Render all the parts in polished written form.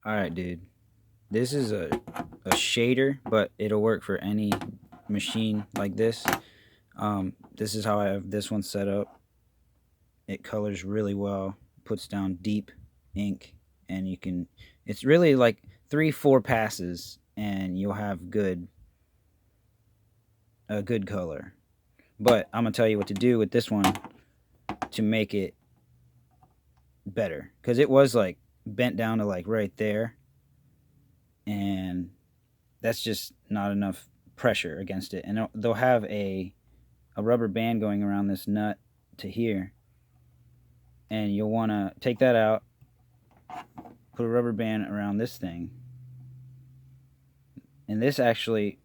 Alright, dude. This is a shader, but it'll work for any machine like this. This is how I have this one set up. It colors really well, puts down deep ink, and you can, it's really like 3-4 passes and you'll have a good color. But I'm gonna tell you what to do with this one to make it better, because it was like bent down to like right there, and that's just not enough pressure against it. And they'll have a rubber band going around this nut to here, and you'll want to take that out, put a rubber band around this thing, and this actually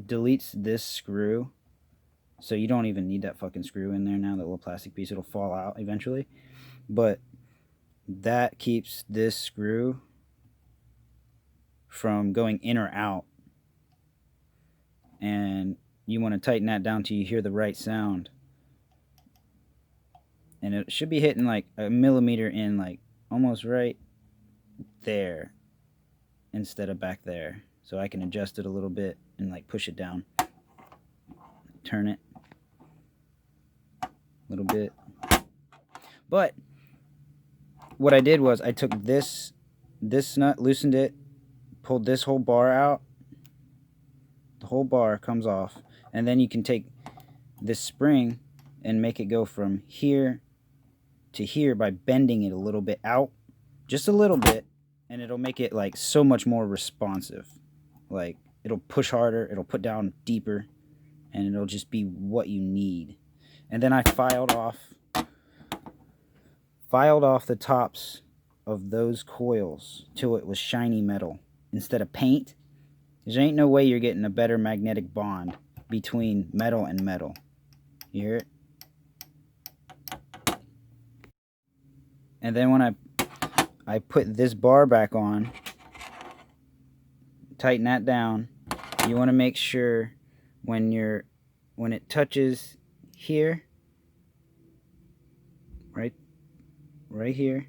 deletes this screw, so you don't even need that fucking screw in there now, that little plastic piece. It'll fall out eventually, but that keeps this screw from going in or out, and you want to tighten that down till you hear the right sound. And it should be hitting like a millimeter in, like almost right there instead of back there. So I can adjust it a little bit and like push it down, turn it a little bit. But what I did was I took this nut, loosened it, pulled this whole bar out. The whole bar comes off, and then you can take this spring and make it go from here to here by bending it a little bit out, just a little bit, and it'll make it like so much more responsive. Like, it'll push harder, it'll put down deeper, and it'll just be what you need. And then I filed off the tops of those coils till it was shiny metal instead of paint. There ain't no way you're getting a better magnetic bond between metal and metal. You hear it? And then when I put this bar back on, tighten that down. You want to make sure when it touches here, right here,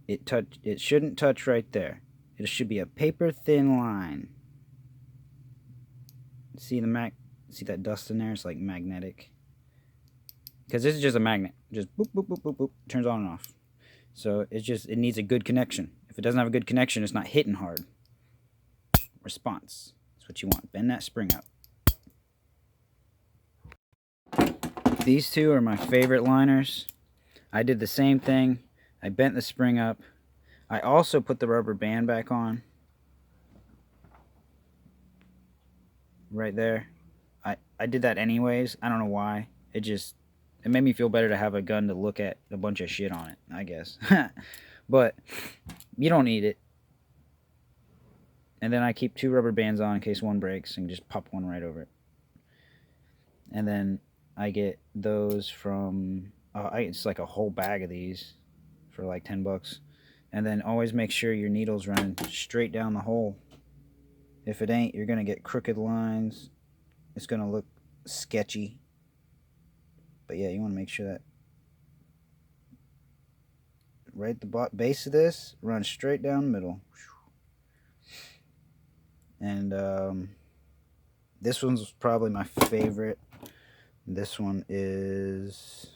it shouldn't touch right there. It should be a paper thin line. See that dust in there? It's like magnetic. Because this is just a magnet. Just boop, boop, boop, boop, boop. Turns on and off. So it needs a good connection. If it doesn't have a good connection, it's not hitting hard. Response. That's what you want. Bend that spring up. These two are my favorite liners. I did the same thing. I bent the spring up. I also put the rubber band back on. Right there. I did that anyways. I don't know why. It made me feel better to have a gun to look at a bunch of shit on it, I guess. But you don't need it. And then I keep 2 rubber bands on in case one breaks, and just pop one right over it. And then I get those from it's like a whole bag of these for like $10. And then always make sure your needle's running straight down the hole. If it ain't, you're gonna get crooked lines. It's gonna look sketchy. But yeah, you want to make sure that right at the base of this, run straight down the middle. And this one's probably my favorite. This one is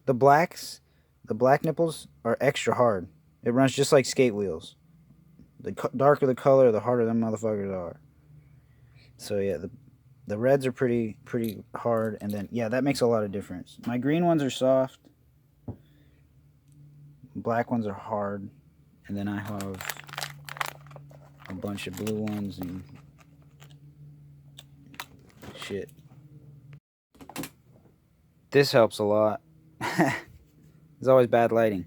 the blacks. The black nipples are extra hard. It runs just like skate wheels. The darker the color, the harder them motherfuckers are. So yeah, the reds are pretty hard, and then yeah, that makes a lot of difference. My green ones are soft. Black ones are hard, and then I have a bunch of blue ones and shit. This helps a lot. There's always bad lighting.